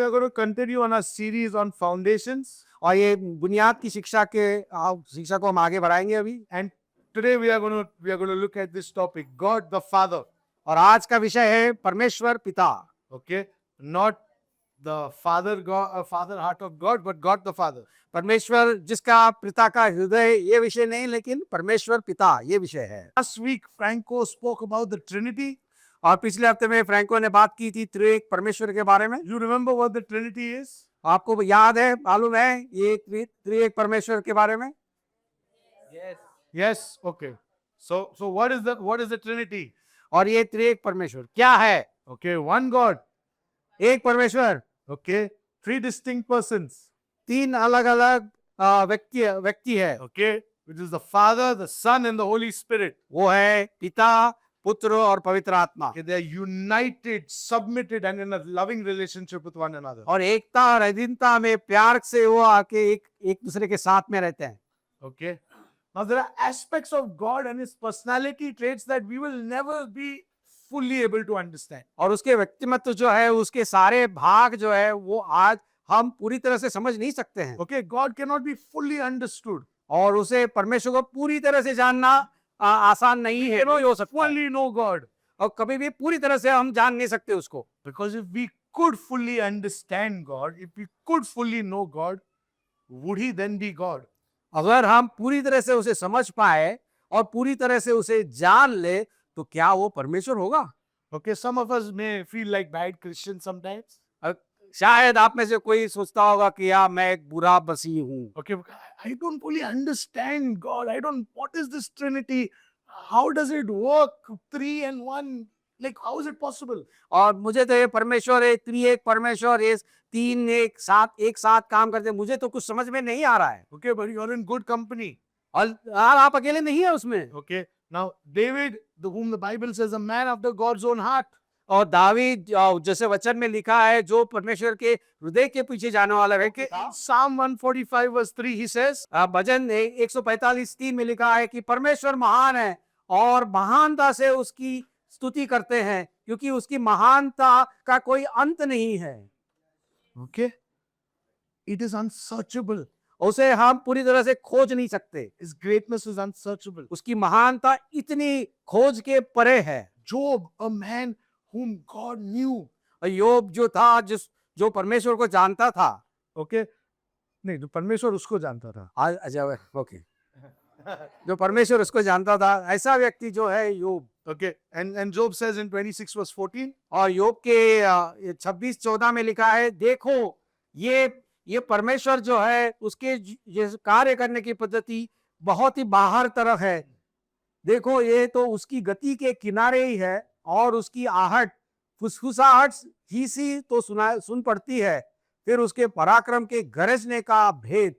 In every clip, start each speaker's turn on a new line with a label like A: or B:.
A: are going to continue on our series on foundations.
B: और ये बुनियाद की शिक्षा को हम आगे बढ़ाएंगे अभी।
A: And today we are going to look at this topic, God the Father.
B: और आज का विषय है परमेश्वर पिता।
A: Okay, not the Father heart of God, but God the Father.
B: परमेश्वर जिसका पिता का हृदय, ये विषय नहीं, लेकिन परमेश्वर पिता ये विषय है।
A: Last week Franco spoke about the Trinity.
B: और पिछले हफ्ते में फ्रैंको ने बात की थी त्रिएक परमेश्वर के बारे में।
A: You remember what the Trinity is?
B: आपको याद है, मालूम है ये त्रिएक परमेश्वर के बारे में?
A: Yes. Okay. So what is the Trinity?
B: और ये त्रिएक परमेश्वर क्या है?
A: Okay, one God.
B: एक परमेश्वर।
A: Okay, three distinct persons.
B: तीन अलग अलग व्यक्ति है।
A: Okay, which is the Father, the Son, and the Holy Spirit.
B: वो है पिता, पुत्र और पवित्र आत्मा।
A: Okay, they are united, submitted, and in a loving relationship with one another.
B: और एकता और अधीनता में प्यार से वो आके एक दूसरे के साथ में रहते हैं।
A: Okay. Now there are aspects of God and His personality traits that we will never be fully able to understand.
B: और उसके व्यक्तिमत्व जो है, उसके सारे भाग जो है, वो आज हम पूरी तरह से समझ नहीं सकते हैं।
A: Okay, God cannot be fully understood.
B: और उसे परमेश्वर को पूरी तरह से जानना आसान नहीं है।
A: We cannot fully know God.
B: और कभी भी पूरी तरह से हम जान नहीं सकते उसको।
A: Because if we could fully understand God, if we could fully know God, would He then be God?
B: अगर हम पूरी तरह से उसे समझ पाए और पूरी तरह से उसे जान ले, तो क्या वो परमेश्वर होगा?
A: Okay, some of us may feel like bad Christians sometimes.
B: शायद आप में से कोई सोचता होगा कि यार मैं एक बुरा मसीह हूँ।
A: Okay, I don't fully understand God. What is this Trinity? How does it work? 3 and 1. Like, how is it possible?
B: और मुझे तो ये परमेश्वर है, त्रिएक परमेश्वर, ये तीन एक साथ काम करते, मुझे तो कुछ समझ में नहीं आ रहा है।
A: Okay, but you're in good company.
B: और आप अकेले नहीं है उसमें।
A: Okay, now David, whom the Bible says a man after God's own heart.
B: और दावीद, जैसे वचन में लिखा है, जो परमेश्वर के हृदय के पीछे जाने वाला व्यक्ति था।
A: Psalm 145 verse 3 he says,
B: भजन 145:3 में लिखा है कि परमेश्वर महान है और महानता से उसकी स्तुति करते हैं, क्योंकि उसकी महानता का कोई अंत नहीं है।
A: Okay, it is unsearchable.
B: उसे हम पूरी तरह से खोज नहीं सकते।
A: His greatness is unsearchable.
B: उसकी महानता इतनी खोज के परे है।
A: Job, a man whom God knew.
B: योब जो था, जो परमेश्वर को जानता था।
A: Okay, नहीं, जो परमेश्वर उसको जानता था।
B: अच्छा, ओके, जो परमेश्वर उसको जानता था, ऐसा व्यक्ति जो है योब।
A: Okay, and Job says in 26 verse 14.
B: और योब के 26:14 में लिखा है, देखो ये परमेश्वर जो है, उसके ये कार्य करने की पद्धति बहुत ही बाहर तरफ है। देखो, ये तो उसकी गति के किनारे ही है, और उसकी आहट, फुसफुसाहट ही सी तो सुन पड़ती है। फिर उसके पराक्रम के गरजने का भेद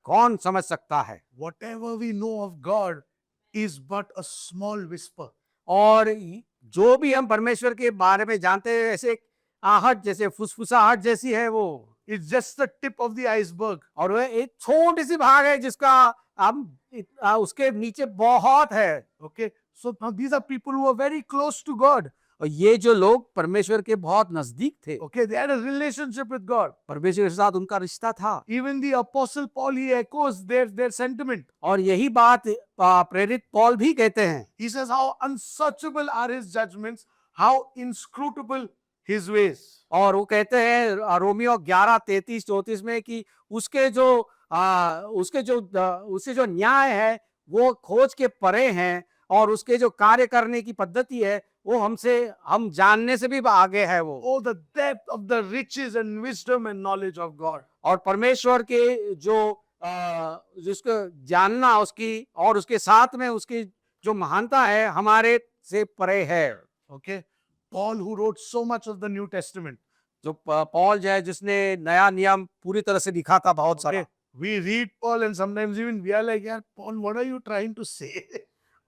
B: कौन समझ सकता है?
A: Whatever we know of God is but a small whisper.
B: और जो भी हम परमेश्वर के बारे में जानते हैं, ऐसे आहट जैसे, फुसफुसाहट जैसी है वो।
A: It's just the tip of the iceberg.
B: और वह एक छोटी सी भाग है जिसका हम उसके नीचे बहुत है।
A: Okay, so now these are people who are very close to God.
B: और ये जो लोग परमेश्वर के बहुत नजदीक थे।
A: Okay, they had a relationship with God.
B: परमेश्वर के साथ उनका रिश्ता था।
A: Even the apostle Paul, he echoes their sentiment.
B: और यही बात प्रेरित पौल भी कहते हैं।
A: He says how unsearchable are his judgments, how inscrutable his ways.
B: और वो कहते हैं रोमियो 11:33-34 में कि उसके जो न्याय है वो खोज के परे हैं, और उसके जो कार्य करने की पद्धति है वो हम जानने से भी आगे है वो।
A: Oh, the depth of the riches and wisdom and knowledge of God.
B: और परमेश्वर के जिसको जानना उसकी, और उसके साथ में उसकी जो महानता है, हमारे से परे है।
A: Okay, Paul, who wrote so much of the New Testament.
B: जो पौल जो है, जिसने नया नियम पूरी तरह से लिखा था, बहुत सारे।
A: We read Paul and sometimes even we are like, yeah, Paul, what are you trying to say?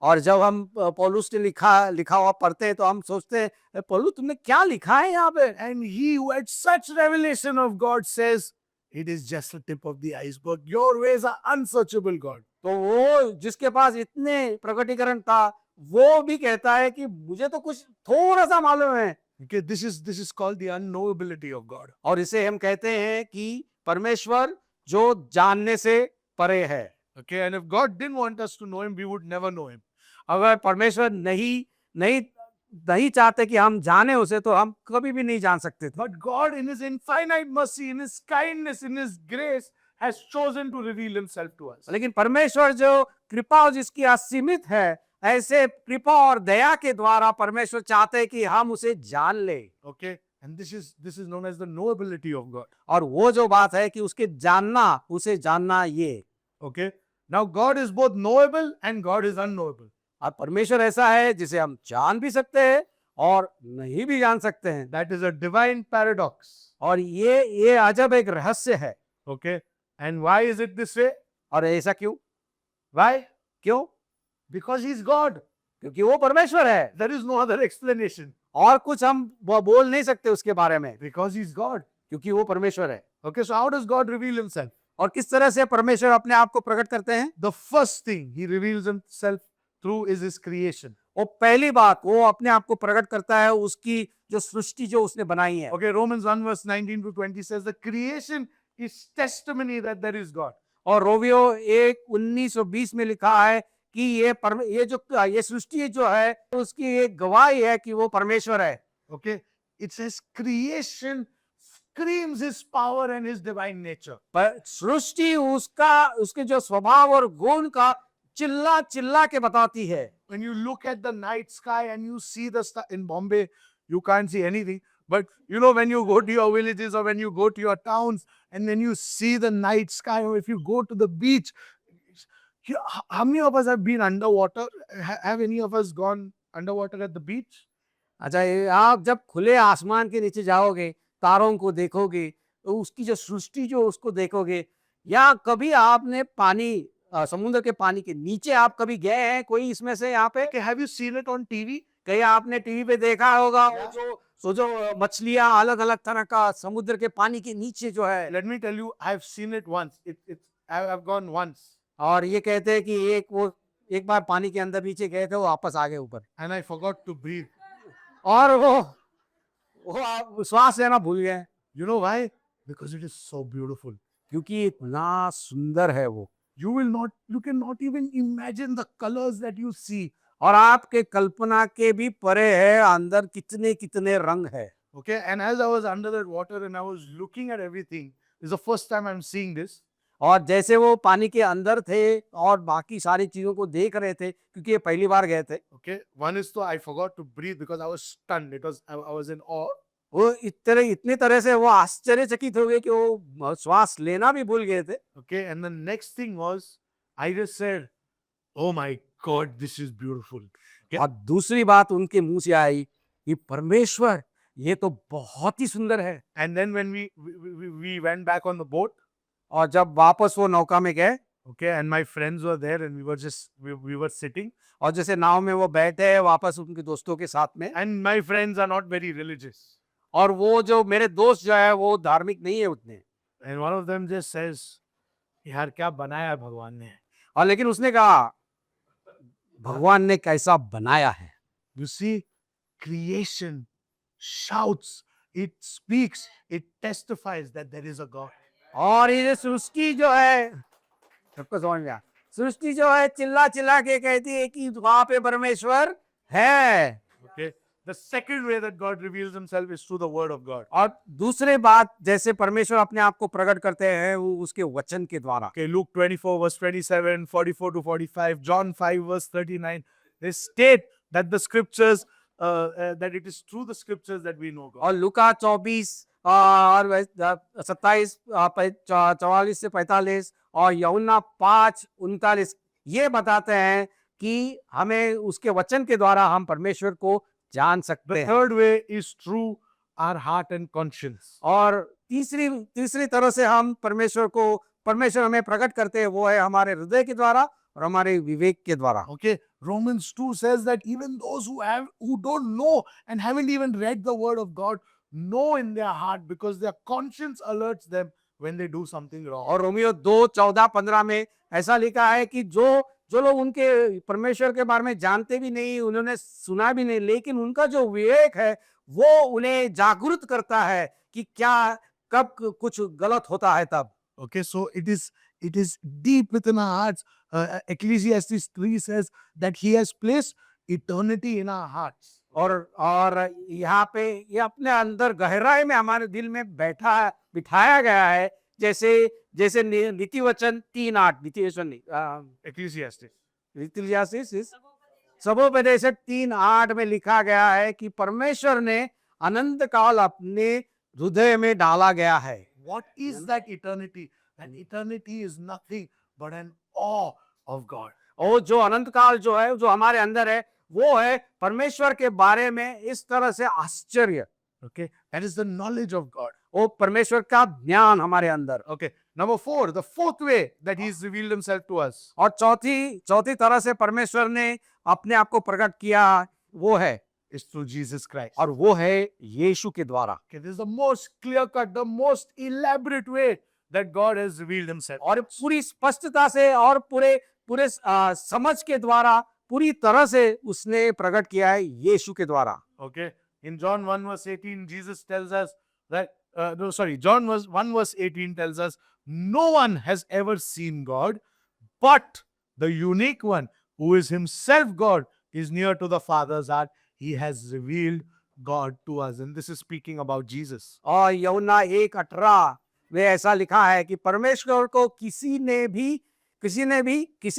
B: और जब हम पौलुस ने लिखा हुआ पढ़ते हैं, तो हम सोचते हैं, पौलुस तुमने क्या लिखा है यहाँ पे?
A: And he who had such revelation of God says, it is just the tip of the iceberg. Your ways are unsearchable, God.
B: तो वो जिसके पास इतने प्रकटीकरण था, वो भी कहता है कि मुझे तो कुछ थोड़ा सा मालूम है,
A: Okay, this is called the unknowability of God.
B: और इसे हम कहते हैं कि परमेश्वर जो जानने से परे है।
A: Okay, and if God didn't want us to know Him, we would never know Him.
B: अगर परमेश्वर नहीं नहीं चाहते कि हम जाने उसे, तो हम कभी भी नहीं जान सकते थे।
A: But God, in His infinite mercy, in His kindness, in His grace, has chosen to reveal Himself to us.
B: लेकिन परमेश्वर जो कृपा और जिसकी असीमित है, ऐसे कृपा और दया के द्वारा परमेश्वर चाहते हैं कि हम उसे जान ले।
A: Okay, and this is known as the knowability of God.
B: और वो जो बात है कि उसके जानना, उसे जानना, ये।
A: Okay, now God is both knowable and God is unknowable.
B: और परमेश्वर ऐसा है जिसे हम जान भी सकते हैं और नहीं भी जान सकते हैं।
A: That is a divine paradox.
B: और ये अजब एक रहस्य है।
A: Okay, and why is it this way?
B: और ऐसा क्यों?
A: Why?
B: क्यों?
A: Because He's God.
B: क्योंकि वो परमेश्वर है।
A: There is no other explanation.
B: और कुछ हम बोल नहीं सकते उसके बारे में,
A: Because He's God.
B: क्योंकि वो परमेश्वर है।
A: Okay, so how does God reveal Himself?
B: और किस तरह से परमेश्वर अपने आप को प्रकट करते हैं?
A: The first thing He reveals Himself through is His creation.
B: वो पहली बात, वो अपने आप को प्रकट करता है उसकी जो सृष्टि जो उसने बनाई है।
A: Okay, Romans 1 verse 19 to 20 says the creation is testimony that there is God.
B: और रोमियो 1:19-20 में लिखा है कि ये सृष्टि जो है उसकी एक गवाही है कि वो परमेश्वर है।
A: Okay, it says creation screams His power and His divine nature.
B: पर सृष्टि उसके जो स्वभाव और गुण का चिल्ला चिल्ला के बताती है।
A: When you look at the night sky and you see the star in Bombay, you can't see anything. But you know, when you go to your villages or when you go to your towns and then you see the night sky, or if you go to the beach, how many of us have been underwater? Have any of us gone underwater at the beach?
B: अच्छा, ये आप जब खुले आसमान के नीचे जाओगे, तारों को देखोगे, तो उसकी जो सृष्टि जो उसको देखोगे, या कभी आपने समुद्र के पानी के नीचे आप कभी गए हैं कोई इसमें से यहाँ पे?
A: Okay, have you seen it on TV?
B: कहीं आपने टीवी पे देखा होगा
A: Yeah.
B: वो जो मछलियां अलग अलग तरह का समुद्र के पानी के नीचे जो है।
A: Let me tell you, I've seen it once. I've gone once.
B: और ये कहते हैं कि एक बार पानी के अंदर नीचे गए थे, वो वापस आ गए ऊपर,
A: And I forgot to breathe.
B: और वो आप श्वास लेना भूल गए।
A: You know why? Because it is so beautiful.
B: क्योंकि इतना सुंदर है वो।
A: You cannot even imagine the colors that you see.
B: और आपके कल्पना के भी परे है, अंदर कितने कितने रंग है।
A: Okay, and as I was under that water and I was looking at everything, this is the first time I'm seeing this.
B: और जैसे वो पानी के अंदर थे और बाकी सारी चीजों को देख रहे थे, क्योंकि ये पहली बार गए थे।
A: Okay, one is I forgot to breathe because I was stunned. I was in awe.
B: वो इतनी तरह से वो आश्चर्यचकित हो गए कि वो श्वास लेना भी भूल गए थे।
A: Okay, and the next thing was, I just said, "Oh my God, this is beautiful." Okay?
B: और दूसरी बात उनके मुंह से आई कि परमेश्वर, ये तो बहुत ही सुंदर है।
A: And then when we went back on the boat,
B: और जब वापस वो नौका में गए,
A: okay, and my friends were there and we were sitting,
B: और जैसे नाव में वो बैठे वापस उनके दोस्तों के साथ में,
A: and my friends are not very religious.
B: और वो जो मेरे दोस्त जो है वो धार्मिक नहीं है उतने,
A: And one of them just says, यार क्या बनाया है भगवान ने।
B: और लेकिन उसने कहा भगवान ने कैसा बनाया है।
A: You see, creation shouts, it speaks, it testifies that there is a God.
B: और ये सृष्टि जो है, सबको समझ में आया, सृष्टि जो है चिल्ला चिल्ला के कहती है कि वहां पे परमेश्वर है।
A: Okay. The second way that God reveals Himself is through the Word of God.
B: और दूसरे बात, जैसे परमेश्वर अपने आप को प्रकट करते हैं वो उसके वचन के द्वारा।
A: Okay, Luke 24 verse 27, 44 to 45, John 5 verse 39. They state that the scriptures, that it is through the scriptures that we know God.
B: और लूका 24 और 27 44 से 45 और यूहन्ना 5:39 ये बताते हैं कि हमें उसके वचन के द्वारा हम परमेश्वर को जान सकते
A: The
B: हैं।
A: third way is through our heart and conscience.
B: और तीसरी तरह से हम परमेश्वर हमें प्रकट करते हैं, वो है हमारे हृदय के द्वारा और हमारे विवेक के द्वारा।
A: Okay, Romans 2 says that even those who don't know and haven't even read the Word of God know in their heart because their conscience alerts them when they do something wrong.
B: और Romeo 2:14-15 में ऐसा लिखा है कि जो जो लोग उनके परमेश्वर के बारे में जानते भी नहीं, उन्होंने सुना भी नहीं, लेकिन उनका जो विवेक है वो उन्हें जागरूक करता है कि क्या कब कुछ गलत होता है तब।
A: Okay, so it is deep within our hearts. Ecclesiastes 3 says that he has placed eternity in our hearts.
B: और यहाँ पे ये अपने अंदर गहराई में हमारे दिल में बिठाया गया है, जैसे जैसे नीति वचन 3:8 नीति वचन नहीं
A: Ecclesiastes.
B: नीति सबोपदेश 3:8 में लिखा गया है कि परमेश्वर ने अनंत काल अपने हृदय में डाला गया है।
A: What is that eternity? And eternity is nothing but an awe of God.
B: और जो अनंत काल जो है, जो हमारे अंदर है, वो है परमेश्वर के बारे में इस तरह से आश्चर्य।
A: Okay, that is the knowledge of God.
B: वो परमेश्वर का ज्ञान हमारे अंदर।
A: Okay, number 4, the fourth way that He's revealed Himself to us.
B: और चौथी तरह से परमेश्वर ने अपने आप को प्रकट किया वो है,
A: Is through Jesus Christ.
B: और वो है यीशु के द्वारा।
A: Okay, this is the most clear cut, the most elaborate way that God has revealed Himself.
B: और पूरी स्पष्टता से और पूरे समझ के द्वारा पूरी तरह से उसने प्रकट किया है यीशु के द्वारा।
A: Okay, in John 1 verse 18, Jesus tells us that, John 1 verse 18 tells us, no one has ever seen God, but the unique one who is Himself God is near to the Father's heart. He has revealed God to us. And this is speaking about Jesus.
B: और यूहन्ना 1:18 में ऐसा लिखा है कि परमेश्वर को किसी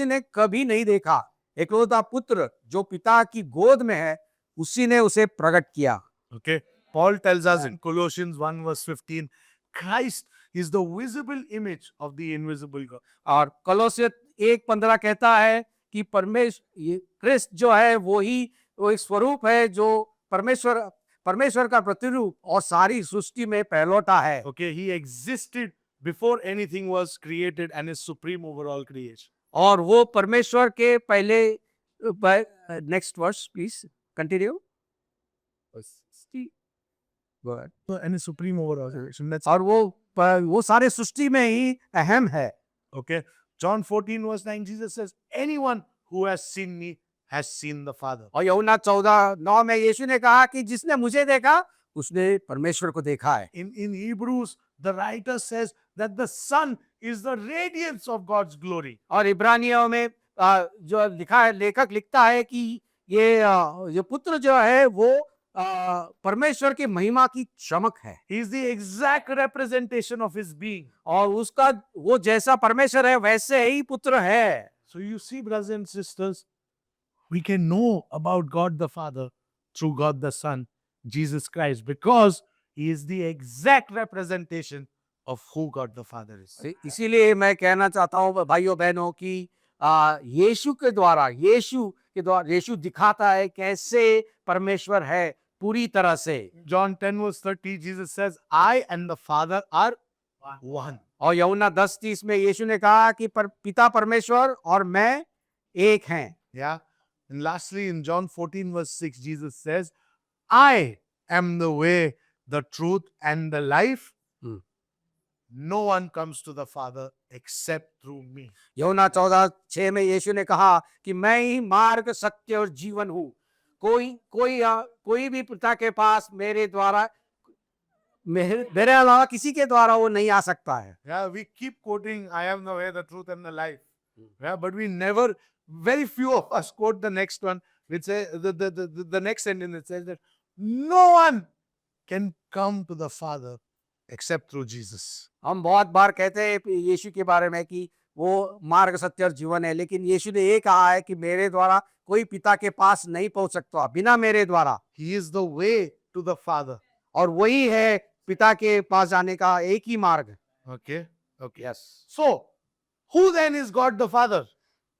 B: ने कभी नहीं देखा, एकलौता पुत्र जो पिता की गोद में है उसी ने उसे प्रकट किया।
A: Okay, Paul tells us in Colossians 1 verse 15, Christ is the visible image of the invisible God.
B: और कलोसियर 1:15 कहता है कि क्रिस्त जो है वो एक स्वरूप है जो परमेश्वर का प्रतिरूप और सारी सृष्टि में पहलौठा है।
A: Okay, He existed before anything was created and is supreme over all creation.
B: और वो परमेश्वर के पहले next verse please continue.
A: So, and is supreme over all creation. That's
B: और वो सारे सृष्टि में ही अहम है।
A: okay. John 14 verse 9, Jesus says, anyone who has seen me has seen the Father.
B: और यूहन्ना 14:9 में यीशु ने कहा कि जिसने मुझे देखा उसने परमेश्वर को देखा है।
A: In Hebrews, the writer says that the Son is the radiance of God's glory.
B: और इब्रानियों में जो लिखा है, लेखक लिखता है कि ये पुत्र जो है वो परमेश्वर की महिमा की चमक है।
A: He is the exact representation of His being.
B: और उसका वो जैसा परमेश्वर है वैसे ही पुत्र है।
A: So you see, brothers and sisters, we can know about God the Father through God the Son, Jesus Christ, because He is the exact representation of who God the Father is.
B: इसीलिए मैं कहना चाहता हूँ भाइयों बहनों कि यीशु दिखाता है कैसे परमेश्वर है पूरी तरह से।
A: John 10 verse 30, Jesus says, I and the Father are one.
B: और यूहन्ना 10:30 में यीशु ने कहा कि पिता परमेश्वर और मैं एक हैं।
A: Yeah. And lastly, in John 14 verse 6, Jesus says, I am the way, the truth, and the life. No one comes to the Father except through me.
B: यूहन्ना 14:6 में यीशु ने कहा कि मैं ही मार्ग, सत्य और जीवन हूँ। कोई भी पिता के पास मेरे अलावा किसी के द्वारा वो नहीं आ सकता है।
A: Yeah, we keep quoting, I am the way, the truth, and the life. Yeah, but we never, very few of us quote the next one, which say the next sentence. It says that no one can come to the Father except through Jesus.
B: हम बहुत बार कहते हैं यीशु के बारे में कि वो मार्ग, सत्य और जीवन है, लेकिन यीशु ने ये कहा है कि मेरे द्वारा कोई पिता के पास नहीं पहुंच सकता बिना मेरे द्वारा।
A: He is the way to the Father.
B: और वही है पिता के पास जाने का एक ही मार्ग।
A: Okay.
B: Yes.
A: So, who then is God the Father?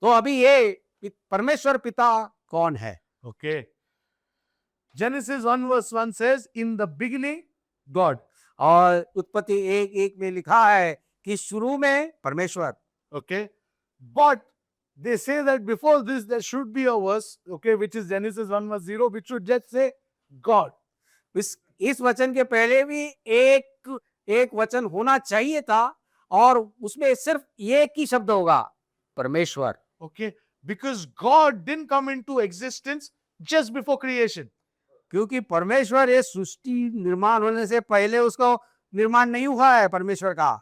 B: तो अभी ये परमेश्वर पिता कौन है?
A: Okay. Genesis 1 verse 1 says, in the beginning, God.
B: और उत्पत्ति 1:1 में लिखा है कि शुरू में परमेश्वर।
A: Okay. But they say that before this there should be a verse, okay, which is Genesis 1 verse 0, which should just say God.
B: इस वचन के पहले भी एक वचन होना चाहिए था और उसमें सिर्फ एक ही शब्द होगा, परमेश्वर।
A: Okay. Because God didn't come into existence just before creation.
B: क्योंकि परमेश्वर ये सृष्टि निर्माण होने से पहले उसको निर्माण नहीं हुआ है परमेश्वर का,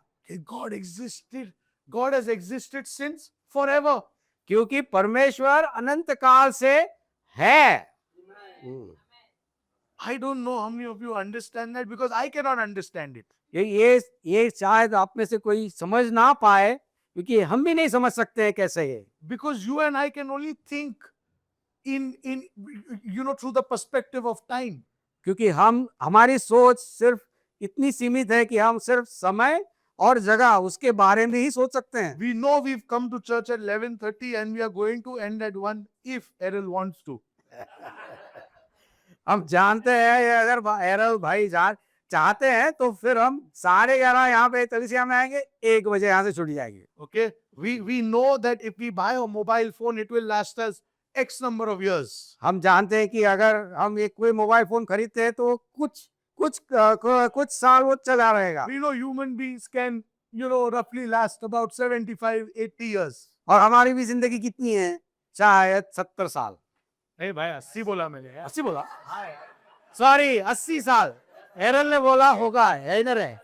A: God existed. God has existed since forever.
B: क्योंकि परमेश्वर अनंत काल से है।
A: I don't know how many of you understand that because I cannot understand it.
B: ये शायद आप में से कोई समझ ना पाए, क्योंकि हम भी नहीं समझ सकते हैं कैसे ये।
A: Because you and I can only think in through the perspective of time.
B: क्योंकि हमारी सोच सिर्फ इतनी सीमित है कि हम सिर्फ समय और जगह उसके बारे में ही सोच सकते हैं।
A: We know we've come to church at 11:30 and we are going to end at 1 if Errol wants to.
B: हम जानते हैं ये अगर एरल भाई चाहते हैं तो फिर हम 11:30 यहाँ पे कलीसिया में आएंगे, 1 बजे यहाँ से छुट जाएंगे।
A: Okay? We know that if we buy a mobile phone, it will last us X number of years.
B: हम जानते हैं कि अगर हम एक कोई मोबाइल फोन खरीदते हैं तो कुछ साल वो चला रहेगा।
A: We know human beings can, roughly last about 75, 80 years.
B: और हमारी भी जिंदगी कितनी है? शायद 70 साल।
A: नहीं भाई 80 बोला मैंने यार।
B: 80 बोला? सॉरी, 80 साल एरल ने बोला होगा, है ना रे?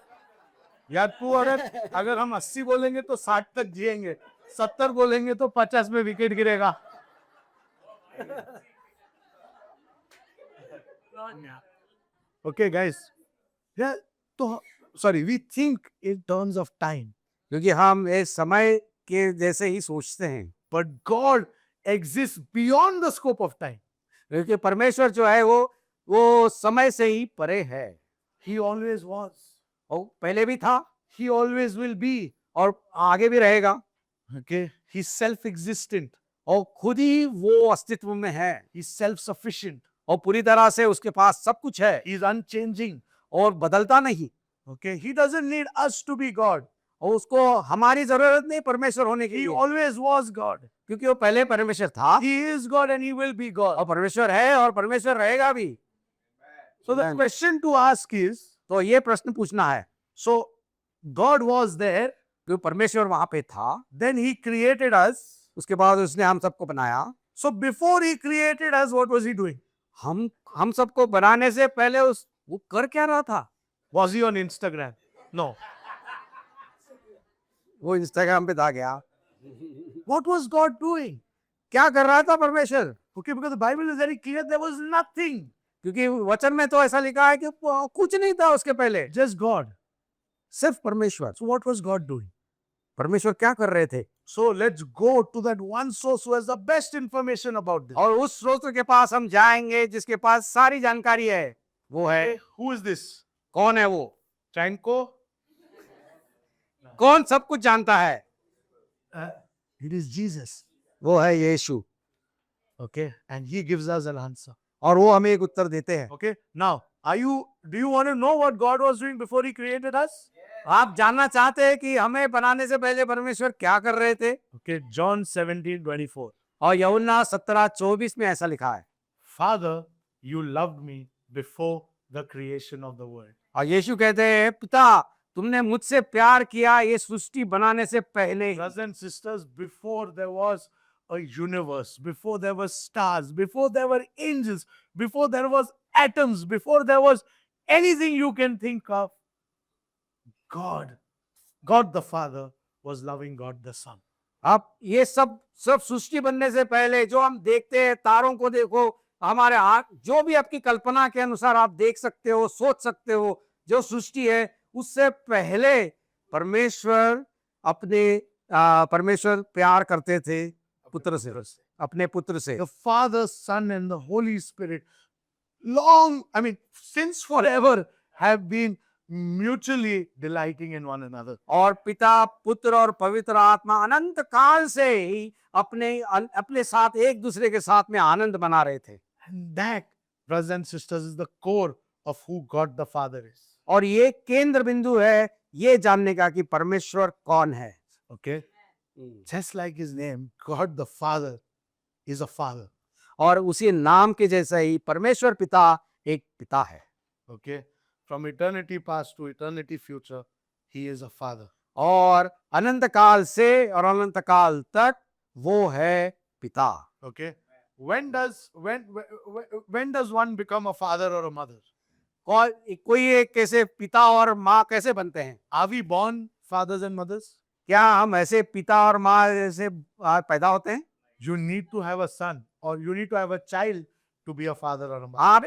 A: यार तू अगर हम 80 बोलेंगे तो 60 तक जिएंगे, 70 बोलेंगे तो 50 में विकेट गिरेगा। Okay guys, yeah, तो sorry, we think in terms of time,
B: क्योंकि हम इस समय के जैसे ही सोचते हैं,
A: but God exists beyond the scope of time.
B: क्योंकि परमेश्वर जो है वो समय से ही परे है।
A: He always was.
B: और पहले भी था,
A: He always will be.
B: और आगे भी रहेगा।
A: Okay, He's self-existent.
B: और खुद ही वो अस्तित्व में है।
A: He's self-sufficient.
B: और पूरी तरह से उसके पास सब कुछ है।
A: He's unchanging.
B: और बदलता नहीं।
A: Okay, He doesn't need us to be God.
B: और उसको हमारी जरूरत नहीं परमेश्वर होने की।
A: He always was God.
B: क्योंकि वो पहले परमेश्वर था।
A: He is God and He will be God.
B: और परमेश्वर है और परमेश्वर रहेगा भी।
A: So the question to ask is,
B: तो ये प्रश्न पूछना है,
A: so God was there,
B: क्योंकि परमेश्वर वहां पे था,
A: then He created us.
B: उसके बाद उसने हम सबको बनाया।
A: So before He created us, what was He doing?
B: हम सबको बनाने से पहले वो कर क्या रहा था?
A: Was He on Instagram? No.
B: वो इंस्टाग्राम पे था क्या?
A: What was God doing?
B: क्या कर रहा था परमेश्वर?
A: Okay, because the Bible is very clear, there was nothing.
B: क्योंकि वचन में तो ऐसा लिखा है कि कुछ नहीं था उसके पहले,
A: Just God.
B: सिर्फ परमेश्वर।
A: So what was God doing?
B: परमेश्वर क्या कर रहे थे?
A: So let's go to that one source who has the best information about this.
B: और उस स्रोत के पास हम जाएंगे जिसके पास सारी जानकारी है। वो है,
A: Okay, who is this?
B: कौन है वो?
A: Franco?
B: कौन सब कुछ जानता है?
A: It is Jesus.
B: वो है यीशु।
A: Okay, and He gives us an answer.
B: और वो हमें एक उत्तर देते हैं।
A: Okay, now, do you want to know what God was doing before He created us?
B: आप जानना चाहते हैं कि हमें बनाने से पहले परमेश्वर क्या कर रहे थे?
A: Okay, John 17:24.
B: और यूहन्ना 17:24 में ऐसा लिखा है,
A: Father, you loved me before the creation of the world.
B: और यीशु कहते हैं, पिता तुमने मुझसे प्यार किया ये सृष्टि बनाने से पहले।
A: Brothers and sisters, before there was a universe, before there were stars, before there were angels, before there was atoms, before there was anything you can think of, God the Father was loving God the Son.
B: अब ये सब सृष्टि बनने से पहले जो हम देखते हैं, तारों को देखो, हमारे हाथ जो भी आपकी कल्पना के अनुसार आप देख सकते हो, सोच सकते हो, जो सृष्टि है उससे पहले परमेश्वर प्यार करते थे पुत्र से, अपने पुत्र से।
A: The Father, Son, and the Holy Spirit, since forever, have been mutually delighting in one another.
B: और पिता, पुत्र और पवित्र आत्मा अनंत काल से ही अपने साथ एक दूसरे के साथ में आनंद बना रहे थे।
A: And that, brothers and sisters, is the core of who God the Father is.
B: और ये केंद्र बिंदु है ये जानने का कि परमेश्वर कौन है।
A: Okay? Just like His name, God the Father is a Father.
B: और उसी नाम के जैसा ही परमेश्वर पिता एक पिता है।
A: Okay? From eternity past to eternity future, He is a Father.
B: और अनंत काल से और अनंत काल तक वो है पिता।
A: Okay. When does one become a father or a mother?
B: कोई एक कैसे पिता और माँ कैसे बनते हैं?
A: Are we born fathers and mothers?
B: क्या हम ऐसे पिता और माँ ऐसे पैदा होते हैं?
A: You need to have a son or you need to have a child to be a father or a mother.
B: आप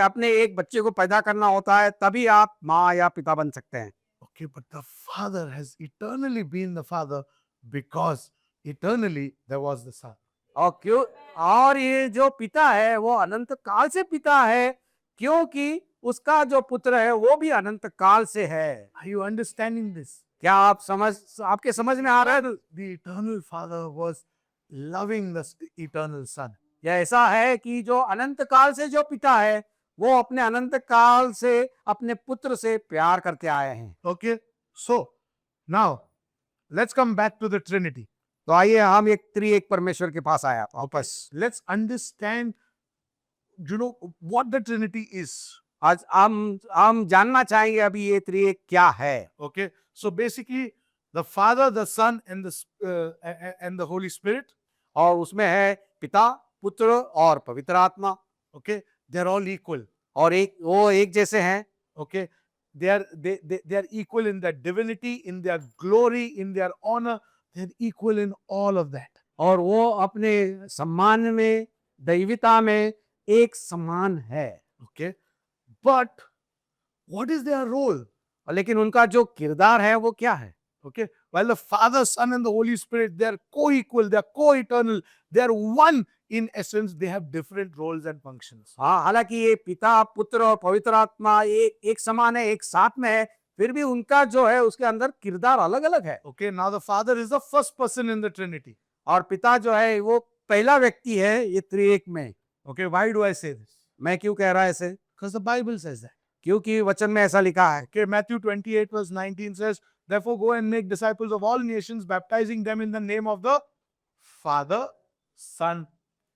B: अपने एक बच्चे को पैदा करना होता है तभी आप माँ या पिता बन सकते हैं।
A: Okay, but the father has eternally been the father because eternally there was the son.
B: और ये जो पिता है वो अनंत काल से पिता है क्योंकि उसका जो पुत्र है वो भी अनंत काल से है।
A: Are you understanding this?
B: क्या आपके समझ में आ रहा है?
A: The eternal father was loving the eternal son.
B: यह ऐसा है कि जो अनंत काल से जो पिता है वो अपने अनंत काल से अपने पुत्र से प्यार करते आए हैं।
A: Okay, so now let's come back to the Trinity.
B: तो आइए हम एक त्रिएक परमेश्वर के पास आया वापस।
A: Let's understand, what the Trinity is.
B: आज हम जानना चाहेंगे अभी ये त्रिएक क्या है।
A: Okay, so basically the Father, the Son, and the Holy Spirit.
B: और उसमें है पिता, पुत्र और पवित्र आत्मा।
A: Okay, they're all equal.
B: और वो एक जैसे हैं।
A: Okay, they are equal in their divinity, in their glory, in their honor. They're equal in all of that.
B: और वो अपने सम्मान में, दैविता में एक समान है।
A: Okay, but what is their role?
B: लेकिन उनका जो किरदार है वो क्या है?
A: Okay, while the Father, Son, and the Holy Spirit, they're co-equal, they're co-eternal, they're one in essence. They have different roles and functions.
B: हाँ, हालांकि ये पिता, पुत्र और पवित्र आत्मा एक समान है, एक साथ में है, फिर भी उनका जो है उसके अंदर किरदार अलग अलग है।
A: Okay, now the Father is the first person in the Trinity.
B: और पिता जो है वो पहला व्यक्ति है ये त्रिएक में।
A: Okay, why do I say this?
B: मैं क्यों कह रहा है ऐसे?
A: Because the Bible says that.
B: क्योंकि वचन में ऐसा लिखा है।
A: Okay, Matthew 28 verse 19 says, therefore go and make disciples of all nations, baptizing them in the name of the Father, Son,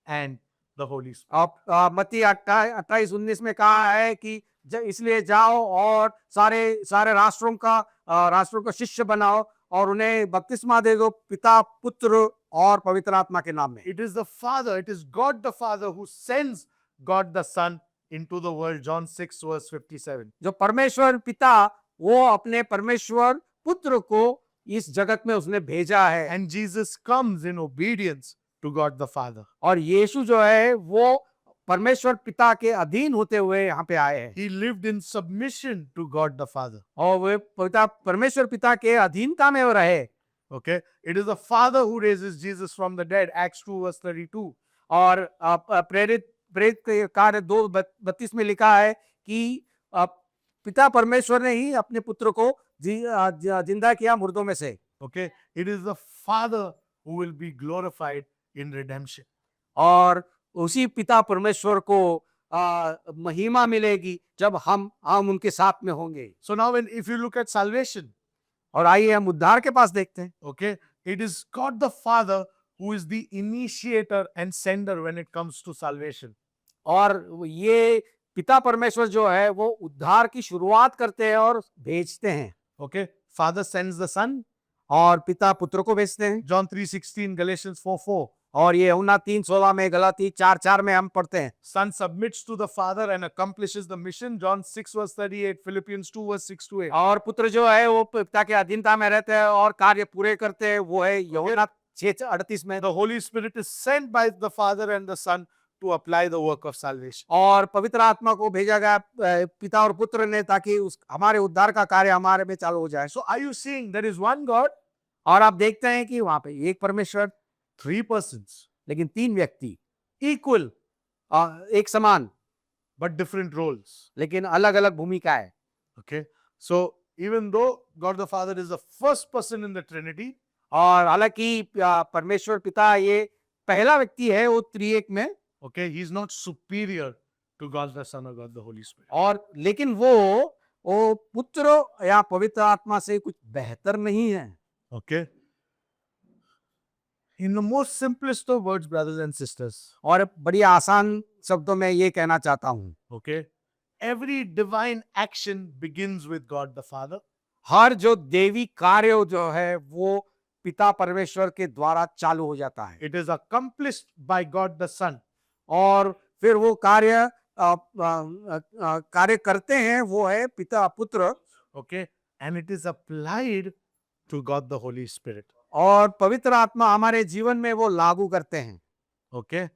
A: and the Holy Spirit.
B: मत्ती 28-19 में कहा है कि इसलिए जाओ और सारे राष्ट्रों का शिष्य बनाओ और उन्हें बपतिस्मा दे दो पिता, पुत्र और पवित्र आत्मा के नाम में।
A: It is the Father, it is God the Father who sends God the Son into the world. John 6 verse 57.
B: जो परमेश्वर पिता वो अपने परमेश्वर पुत्र को इस जगत में उसने भेजा है।
A: And Jesus comes in obedience to God the Father.
B: और यीशु जो है वो परमेश्वर पिता के अधीन होते हुए यहाँ पे आए हैं।
A: He lived in submission to God the Father.
B: और वे परमेश्वर पिता के अधीनता में वो रहे।
A: Okay, it is the Father who raises Jesus from the dead. Acts 2 verse 32.
B: और प्रेरित कार्य 2:32 में लिखा है कि पिता परमेश्वर ने ही अपने पुत्र को जिंदा किया मुर्दों में से।
A: Okay, it is the Father who will be glorified in redemption.
B: और उसी पिता परमेश्वर को महिमा मिलेगी जब हम उनके साथ में होंगे।
A: So now if you look at salvation,
B: और आइए हम उद्धार के पास देखते हैं।
A: okay, it is God the Father who is the initiator and sender when it comes to salvation.
B: और ये पिता परमेश्वर जो है वो उद्धार की शुरुआत करते हैं और भेजते हैं।
A: Okay, Father sends the Son.
B: और पिता पुत्र को भेजते हैं।
A: John 3:16, Galatians 4:4.
B: और ये यूहन्ना 3:16 में, गलाती 4:4 में हम पढ़ते हैं।
A: Son submits to the Father and accomplishes the mission. John 6 verse 38, Philippians 2 verse 6-8.
B: और पुत्र जो है वो पिता के अधीनता में रहते हैं और कार्य पूरे करते हैं, वो है यूहन्ना 6:38 में।
A: The Holy Spirit is sent by the Father and the Son to apply the work of salvation.
B: और पवित्र आत्मा को भेजा गया पिता और पुत्र ने ताकि हमारे उद्धार का कार्य हमारे में चालू हो जाए।
A: So are you seeing there is one God?
B: और आप देखते हैं कि वहां पे एक परमेश्वर,
A: 3 persons,
B: लेकिन 3 व्यक्ति,
A: equal,
B: एक समान
A: but different roles.
B: लेकिन अलग अलग भूमिका है।
A: Okay, so even though God the Father is the first person in the Trinity,
B: और हालांकि परमेश्वर पिता ये पहला व्यक्ति है वो त्रिएक में,
A: okay, he is not superior to God the Son or God the Holy Spirit.
B: और लेकिन वो पुत्र या पवित्र आत्मा से कुछ बेहतर नहीं है।
A: Okay, in the most simplest of words, brothers and sisters,
B: और बड़ी आसान शब्दों में ये कहना चाहता हूँ,
A: okay, every divine action begins with God the Father.
B: हर जो देवी कार्य जो है वो पिता परमेश्वर के द्वारा चालू हो जाता है
A: It is accomplished by God the Son.
B: और फिर वो कार्य करते हैं, वो है पिता पुत्र
A: Okay. And it is applied to God the Holy Spirit.
B: और पवित्र आत्मा हमारे जीवन में वो लागू करते हैं।
A: Okay.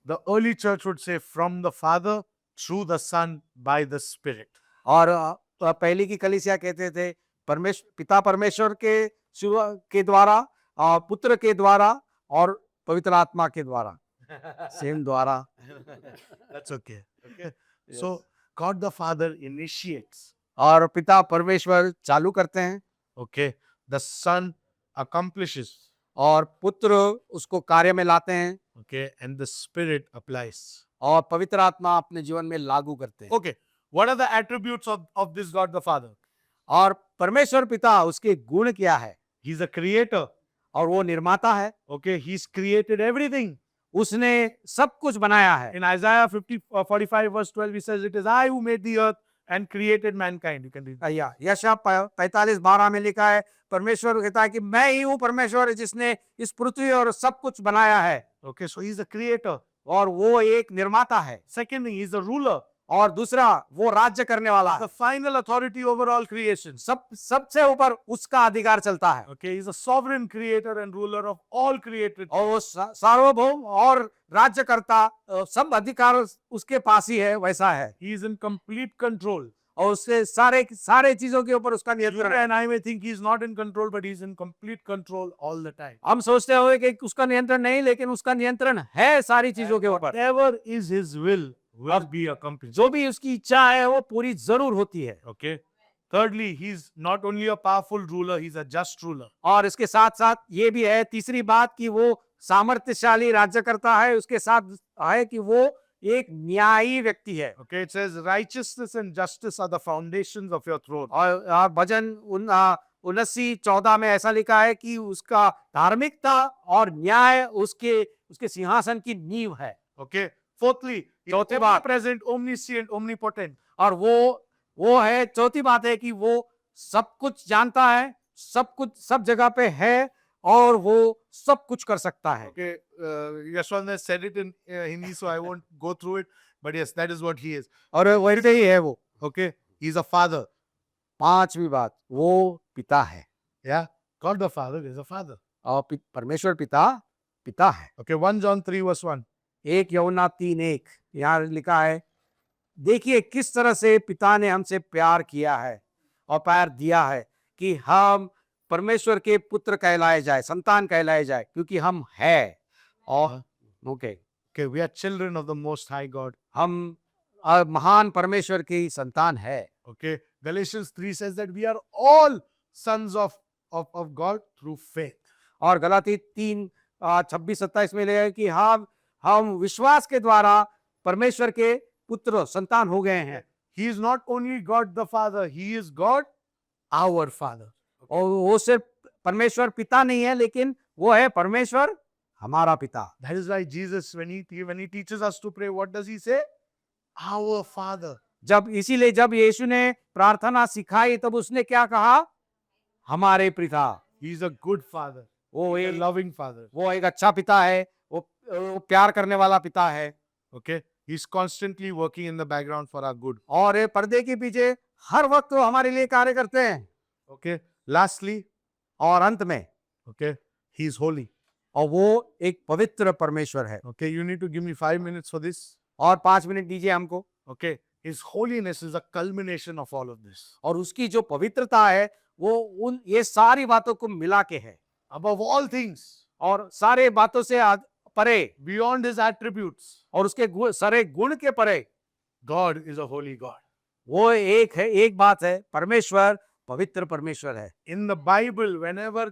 A: The early church would say from the Father, through the Son, by the Spirit.
B: और पहली की कलीसिया कहते थे पिता परमेश्वर के द्वारा और पुत्र के द्वारा और पवित्र आत्मा के द्वारा, सेम द्वारा।
A: That's okay. Okay. So God the Father initiates.
B: और पिता परमेश्वर चालू करते हैं
A: Okay. The Son accomplishes.
B: और पुत्र उसको कार्य में लाते हैं
A: Okay. And the Spirit applies.
B: और पवित्र आत्मा अपने जीवन में लागू करते हैं।
A: Okay. What are the attributes of this God the Father?
B: और परमेश्वर पिता उसके गुण क्या है?
A: He's a creator.
B: और वो निर्माता है,
A: Okay. He's created everything.
B: उसने सब कुछ बनाया है।
A: In Isaiah 45 verse 12, he says, it is I who made the earth and created mankind. You can read.
B: यशा 45:12 में लिखा है, परमेश्वर कहता है कि मैं ही हूँ परमेश्वर जिसने इस पृथ्वी और सब कुछ बनाया है।
A: Okay. So he's a creator.
B: और वो एक निर्माता है।
A: Second thing, he's a ruler.
B: और दूसरा, वो राज्य करने वाला
A: The
B: है।
A: final authority over all creation.
B: सबसे ऊपर उसका अधिकार चलता है
A: Okay. He's a sovereign creator and ruler of all created.
B: और वो सार्वभौम और राज्यकर्ता, सब अधिकार उसके पास ही है, वैसा है।
A: He is in complete control.
B: और उससे सारे चीजों के ऊपर उसका
A: You
B: नियंत्रण है।
A: and I may think he's not in control, but he's in complete control all the time.
B: हम सोचते हुए कि उसका नियंत्रण नहीं, लेकिन उसका नियंत्रण है सारी चीजों के ऊपर।
A: Whatever is his will be accomplished.
B: जो भी उसकी इच्छा है वो पूरी जरूर होती है।
A: Okay. Thirdly, he's not only a powerful ruler, he's a just ruler.
B: और इसके साथ साथ ये भी है, तीसरी बात, कि वो सामर्थ्यशाली राज्यकर्ता है। उसके साथ है कि वो एक न्यायी व्यक्ति है।
A: Okay. It says righteousness and justice are the foundations of your throne.
B: और भजन 79:14 में ऐसा लिखा है कि उसका धार्मिकता और न्याय उसके सिंहासन की नींव है।
A: Okay. Fourthly, he's
B: चौथे बात,
A: omnipresent, omniscient, omnipotent.
B: और वो है, चौथी बात है कि वो सब कुछ जानता है, सब कुछ सब जगह पे है और वो सब कुछ कर सकता है।
A: Okay, Yashwant has said it in Hindi, so I won't go through it. But yes, that is what he is.
B: और वैसे ही है वो।
A: Okay, he's a father.
B: पांचवी बात, वो पिता है।
A: Yeah, God the Father is a father.
B: और परमेश्वर पिता है।
A: Okay, 1 John 3 verse 1.
B: 1 यूहन्ना 3:1 यहाँ लिखा है, देखिए किस तरह से पिता ने हमसे प्यार किया है और प्यार दिया है कि हम परमेश्वर के पुत्र कहलाए जाए, संतान कहलाए जाए, क्योंकि हम है। और
A: Okay, we are children of the Most High God.
B: हम महान परमेश्वर की संतान है।
A: Okay, Galatians 3 says that we are all sons of God through faith.
B: और गलाती 3:26-27 में लिखा है कि हम विश्वास के द्वारा परमेश्वर के पुत्र संतान हो गए हैं।
A: He is not only God the Father, he is God our Father.
B: और वो सिर्फ परमेश्वर पिता नहीं है, लेकिन वो है परमेश्वर हमारा पिता।
A: That is why Jesus, when he teaches us to pray, what does he say? Our Father.
B: इसीलिए जब यीशु ने प्रार्थना सिखाई, तब उसने क्या कहा? हमारे पिता।
A: He is a good father.
B: वो
A: He's a
B: एक
A: loving father.
B: वो एक अच्छा पिता है, वो प्यार करने वाला पिता है।
A: Okay, he's constantly working in the background for our good.
B: और ये पर्दे के पीछे हर वक्त वो हमारे लिए कार्य करते हैं।
A: Okay, lastly,
B: और अंत में,
A: okay, he's holy.
B: और वो एक पवित्र परमेश्वर है।
A: Okay, you need to give me 5 minutes for this.
B: और 5 मिनट दीजिए हमको।
A: Okay, his holiness is a culmination of all of this.
B: और उसकी जो पवित्रता है, वो ये सारी बातों को मिला के है,
A: Above all things,
B: और सारे बातों से परे,
A: beyond his attributes,
B: और उसके सारे गुण के परे,
A: God is a holy God.
B: वो एक बात है, परमेश्वर पवित्र परमेश्वर है।
A: In the Bible, whenever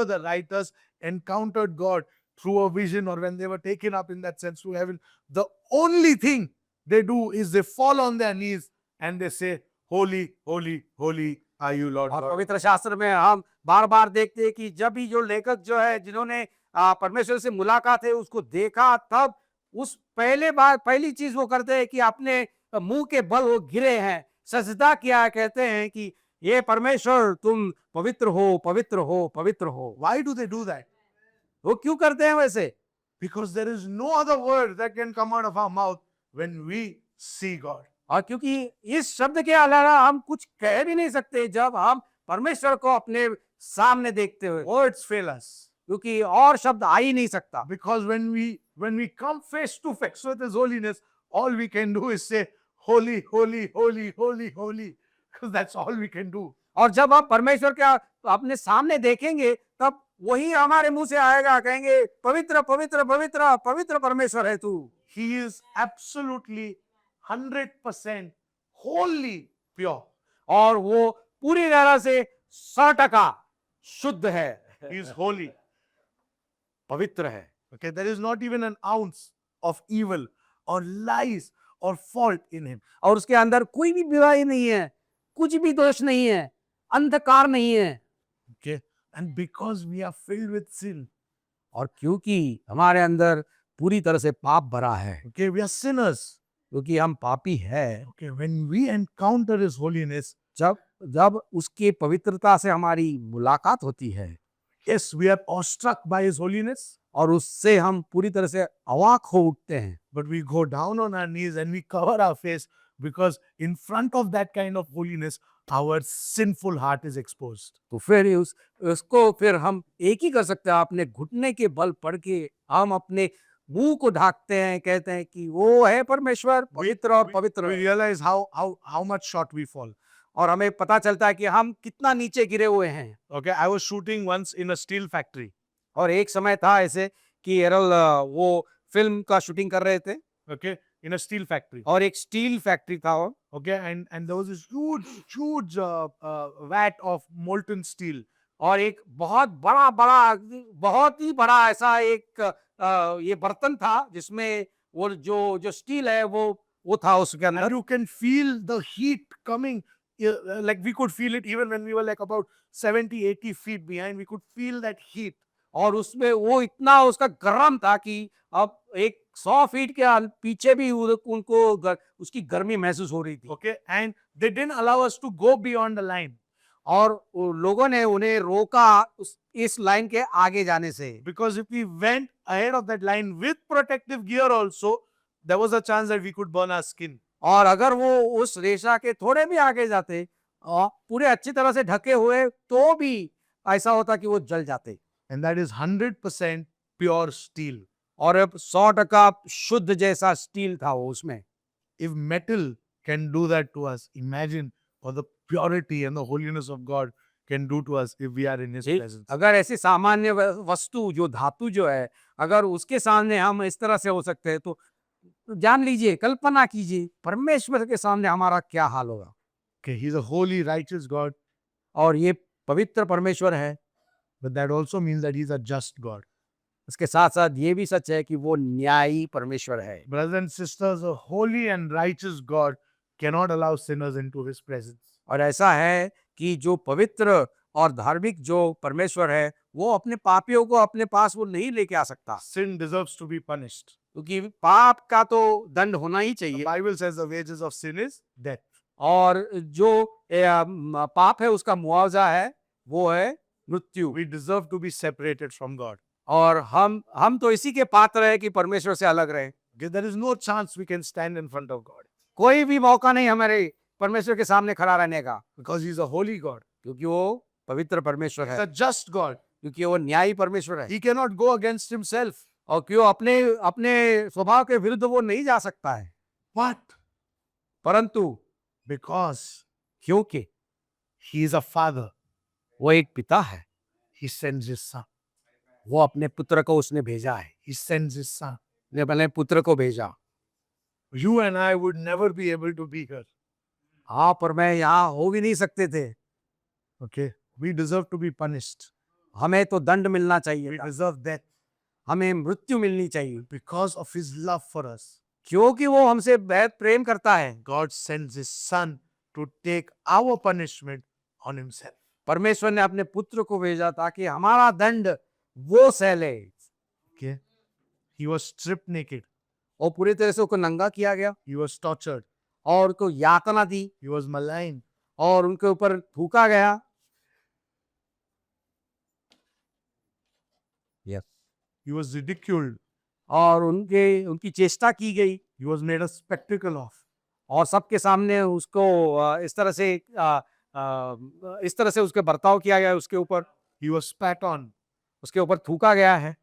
A: the writers encountered God through a vision, or when they were taken up in that sense to heaven, the only thing they do is they fall on their knees and they say, holy, holy, holy are you, Lord
B: और
A: God.
B: पवित्र शास्त्र में हम बार बार देखते हैं कि जब भी जो लेखक जो है, जिन्होंने परमेश्वर से मुलाकात है, उसको देखा, तब उस पहली चीज वो करते हैं कि अपने मुंह के बल वो गिरे हैं, सजदा किया, कहते हैं कि ये परमेश्वर तुम पवित्र हो, पवित्र हो, पवित्र हो।
A: Why do they do that?
B: वो क्यों करते हैं वैसे?
A: Because there is no other word that can come out of our mouth when we see God.
B: और क्योंकि इस शब्द के अलावा हम कुछ कह भी नहीं सकते जब हम परमेश्वर को अपने सामने देखते हुए,
A: Words fail us.
B: क्योंकि और शब्द आ ही नहीं सकता।
A: Because when we come face to face with His holiness, all we can do is say, Holy, holy, holy, holy, holy. Because that's all we can do.
B: और जब आप परमेश्वर के अपने सामने देखेंगे तब वही हमारे मुंह से आएगा, कहेंगे पवित्र पवित्र पवित्र पवित्र परमेश्वर है तू।
A: He is absolutely 100% wholly pure.
B: और वो पूरी तरह से 100% शुद्ध है,
A: He is holy.
B: पवित्र है।
A: Okay, there is not even an ounce of evil or lies or fault in him.
B: और उसके अंदर कोई भी बुराई नहीं है, कुछ भी दोष नहीं है, अंधकार नहीं है।
A: Okay, and because we are filled with sin,
B: और क्योंकि हमारे अंदर पूरी तरह से पाप भरा है,
A: okay, we are sinners.
B: क्योंकि हम पापी है,
A: Okay, when we encounter His holiness,
B: जब जब उसके पवित्रता से हमारी मुलाकात होती है,
A: yes, we are awestruck by His holiness,
B: और उससे हम पूरी तरह से अवाक हो उठते हैं,
A: but we go down on our knees and we cover our face because in front of that kind of holiness, our sinful heart is exposed.
B: तो फिर उसको फिर हम एक ही कर सकते हैं, अपने घुटने के बल पड़ के हम अपने मुंह को ढाकते हैं, कहते हैं कि वो है परमेश्वर पवित्र और पवित्र
A: We
B: है।
A: realize how much short we fall.
B: और हमें पता चलता है कि हम कितना नीचे गिरे हुए हैं।
A: Okay, I was shooting once in a steel factory.
B: और एक समय था ऐसे कि एरल वो फिल्म का शूटिंग कर रहे थे,
A: Okay, in a steel factory.
B: और एक स्टील फैक्ट्री था वो,
A: Okay, and there was this huge vat of molten steel.
B: और एक बहुत बड़ा बड़ा बहुत ही बड़ा ऐसा एक ये बर्तन था जिसमें वो जो स्टील है वो था उसके
A: And
B: अंदर।
A: you can feel the heat coming. Like we could feel it even when we were like about 70-80 feet behind. We could feel that heat.
B: और उसमें वो इतना उसका गर्म था कि अब एक 100 फीट के पीछे भी उनको उसकी गर्मी महसूस हो रही थी।
A: Okay, and they didn't allow us to go beyond the line
B: और लोगों ने उन्हें रोका इस लाइन के आगे जाने से,
A: because if we went ahead of that line with protective gear also, there was a chance that we could burn our skin.
B: और अगर वो उस रेशा के थोड़े भी आगे जाते और पूरे अच्छी तरह से ढके हुए तो भी ऐसा होता कि वो जल जाते।
A: And that is 100% pure steel.
B: और अब 100% शुद्ध जैसा स्टील था वो उसमें।
A: If metal can do that to us, imagine what the purity and the holiness of God can do to us if we are in His presence.
B: अगर ऐसी सामान्य वस्तु जो धातु जो है, अगर उसके सामने हम इस तरह से हो सकते हैं तो जान लीजिए, कल्पना कीजिए परमेश्वर के सामने हमारा क्या हाल होगा।
A: Okay, He's a holy, righteous God,
B: और ये पवित्र परमेश्वर है,
A: but that also means that He's a just God.
B: उसके साथ साथ ये भी सच है कि वो न्यायी परमेश्वर है।
A: Brothers and sisters, a holy and righteous God cannot allow sinners into His presence.
B: और ऐसा है कि जो पवित्र और धार्मिक जो परमेश्वर है वो अपने पापियों को अपने पास वो नहीं लेके आ सकता,
A: Sin deserves to be punished.
B: क्योंकि पाप का तो दंड होना ही
A: The
B: चाहिए।
A: Bible says the wages of sin is death.
B: और जो पाप है उसका मुआवजा है वो है मृत्यु।
A: We deserve to be separated from God.
B: और हम तो इसी के पात्र है कि परमेश्वर से अलग रहे।
A: Okay, there is no chance we can stand in front of God
B: कोई भी मौका नहीं हमारे परमेश्वर के सामने खड़ा रहने का,
A: because He's a holy God.
B: क्योंकि वो पवित्र परमेश्वर
A: He's
B: है,
A: a just God.
B: क्योंकि वो न्यायी परमेश्वर है।
A: He cannot go against Himself.
B: और क्यों अपने अपने स्वभाव के विरुद्ध वो नहीं जा सकता है,
A: What?
B: परंतु
A: Because
B: क्योंकि
A: He is a father.
B: वो एक पिता है,
A: He sends His son.
B: वो अपने पुत्र को उसने भेजा है,
A: He sends His son.
B: ने अपने पुत्र को भेजा।
A: You and I would never be able to be here.
B: आप और मैं यहाँ हो भी नहीं सकते थे।
A: Okay? We deserve to be punished.
B: हमें तो दंड मिलना
A: We
B: चाहिए था,
A: deserve death
B: हमें मृत्यु मिलनी चाहिए,
A: because of His love for us.
B: क्योंकि वो हमसे बेहद प्रेम करता है।
A: God sends His son to take our punishment on Himself.
B: परमेश्वर ने अपने पुत्र को भेजा ताकि हमारा दंड वो सह ले।
A: Okay? He was stripped naked.
B: और पूरी तरह से उसको नंगा किया गया
A: He was tortured.
B: और उसको यातना दी,
A: He was maligned.
B: और उनके ऊपर थूका गया। यस।
A: He was ridiculed.
B: और उनकी चेष्टा की गई
A: He was made a spectacle of.
B: और सबके सामने उसको इस तरह से उसके बर्ताव किया गया, उसके ऊपर
A: He was spat on.
B: उसके ऊपर थूका गया है।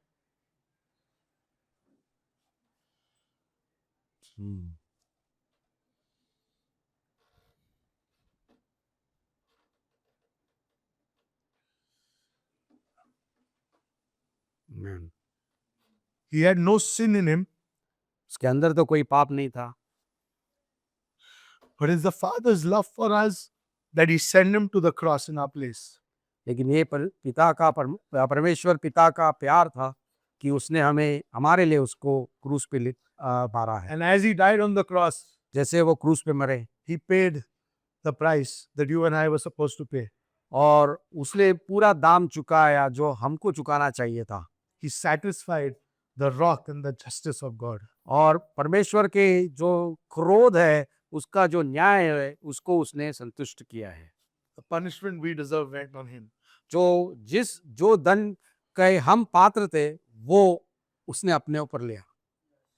A: He had no sin in him,
B: उसके अंदर तो कोई पाप नहीं था,
A: but it's the Father's love for us that He sent Him to the cross in our place.
B: लेकिन ये परमेश्वर पिता का प्यार था कि उसने हमें हमारे लिए उसको क्रूस पे मारा है।
A: And as He died on the cross,
B: जैसे वो क्रूस पे मरे
A: He paid the price that you and I were supposed to pay.
B: और उसने पूरा दाम चुकाया जो हमको चुकाना चाहिए था।
A: He satisfied the wrath and the justice of God.
B: और परमेश्वर के जो क्रोध है, उसका जो न्याय है, उसको उसने संतुष्ट किया है।
A: The punishment we deserve went on Him.
B: जो दंड के हम पात्र थे, वो उसने अपने ऊपर लिया।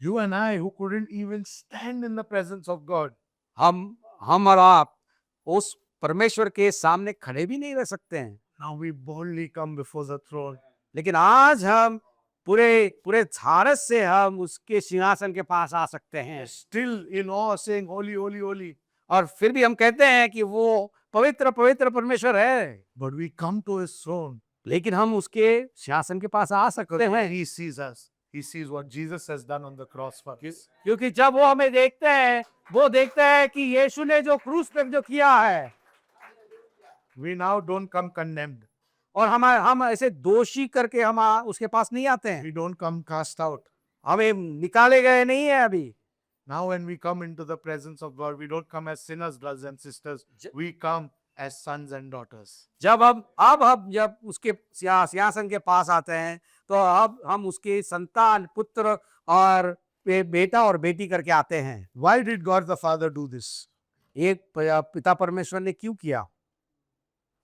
A: You and I, who couldn't even stand in the presence of God,
B: हम और आप उस परमेश्वर के सामने खड़े भी नहीं रह सकते हैं,
A: now we boldly come before the throne.
B: लेकिन आज हम पूरे सारस से हम उसके सिंहासन के पास आ सकते हैं।
A: Still in awe, saying, Holy, holy, holy.
B: और फिर भी हम कहते हैं कि वो पवित्र पवित्र परमेश्वर है,
A: But we come to His throne.
B: लेकिन हम उसके सिंहासन के पास आ सकते हैं
A: He sees us. He sees what Jesus has done on the cross for us.
B: क्योंकि जब वो हमें देखते हैं, वो देखते हैं कि यीशु ने जो क्रूस पे जो किया है,
A: We now don't come condemned.
B: और हम ऐसे दोषी करके हम उसके पास नहीं आते हैं,
A: We don't come cast out.
B: हमें निकाले गए नहीं है अभी।
A: Now when we come into the presence of God, we don't come as sinners, brothers and sisters. We come as sons and daughters.
B: जब जब उसके सिंहासन के पास आते हैं, तो अब हम उसके संतान, पुत्र और बेटा और बेटी करके आते हैं।
A: Why did God the Father do this?
B: एक पिता परमेश्वर ने क्यों किया?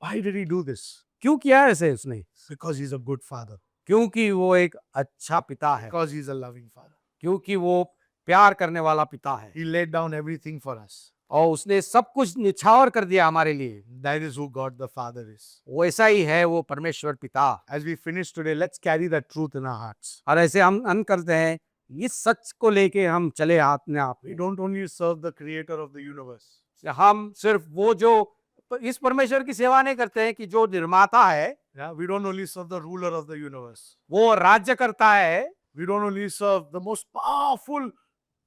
A: Why did He do this?
B: क्यों किया ऐसे उसने?
A: Because He's a good Father.
B: क्योंकि वो एक अच्छा पिता है,
A: Because He's a loving Father.
B: क्योंकि वो प्यार करने वाला पिता है,
A: He laid down everything for us.
B: और उसने सब कुछ निछावर कर दिया हमारे लिए।
A: That is who God the Father is.
B: वो ऐसा ही है वो परमेश्वर पिता।
A: As we finish today, let's carry that truth in our hearts.
B: और ऐसे हम अन करते हैं, इस सच को लेके हम चले अपने आप
A: We don't only serve the Creator of the universe.
B: हम सिर्फ वो जो इस परमेश्वर की सेवा नहीं करते हैं कि जो निर्माता है,
A: Yeah, we don't only serve the ruler of the universe.
B: वो राज्य करता है।
A: We don't only serve the most powerful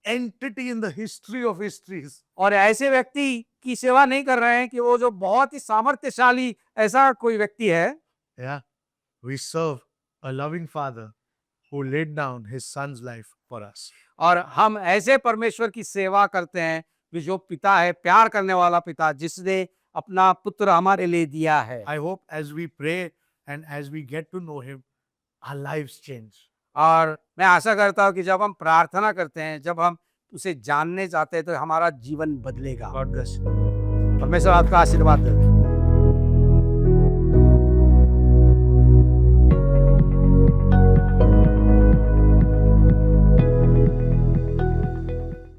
A: entity in the history of histories.
B: और ऐसे व्यक्ति की सेवा नहीं कर रहे हैं कि वो जो बहुत ही सामर्थ्यशाली ऐसा कोई व्यक्ति है।
A: Yeah, we serve a loving Father who laid down His Son's life for us.
B: और हम ऐसे परमेश्वर की सेवा करते हैं कि जो पिता है, प्यार करने वाला पिता, जिसने अपना पुत्र हमारे लिए दिया है।
A: I hope as we pray and as we get to know Him, our lives change.
B: और मैं आशा करता हूँ कि जब हम प्रार्थना करते हैं, जब हम उसे जानने चाहते हैं, तो हमारा जीवन बदलेगा।
A: God bless you.
B: परमेश्वर आपका आशीर्वाद दे।